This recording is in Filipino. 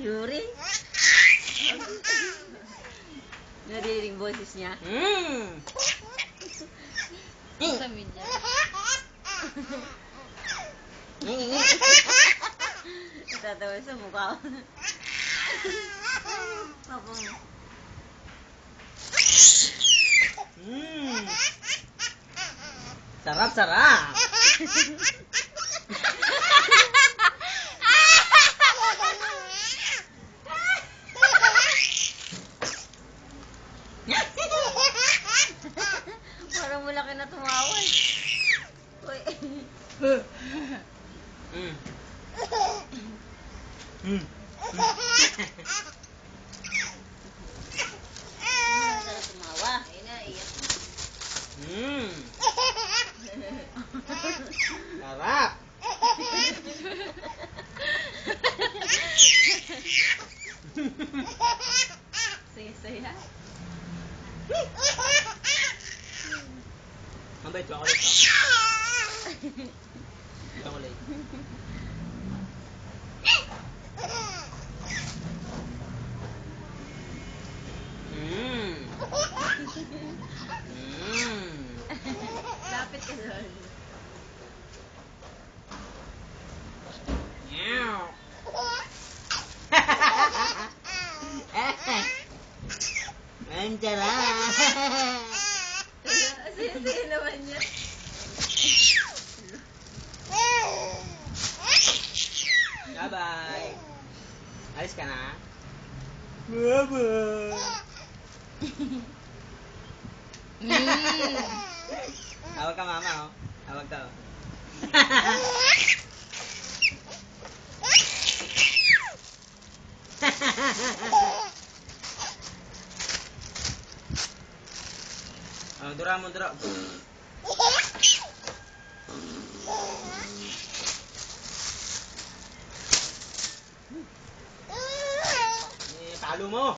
Yuri. Nariring boses niya. Sa media. Tatawa sa mukha ko. Papa mo. Sarap, sarap. Parang malaki na tumawa. Uy. Sarap tumawa. Ayun na, iyak. Sarap. Saya-saya. Mabay, chocolate ka. Chocolate. Lapit ka doon. Ang sarap. Saya-saya naman niya. Bye-bye. Alis ka na? Bye-bye. Tawag ka mama, oh. Tawag ka, oh. Oh, dura mo, dura. Talo mo.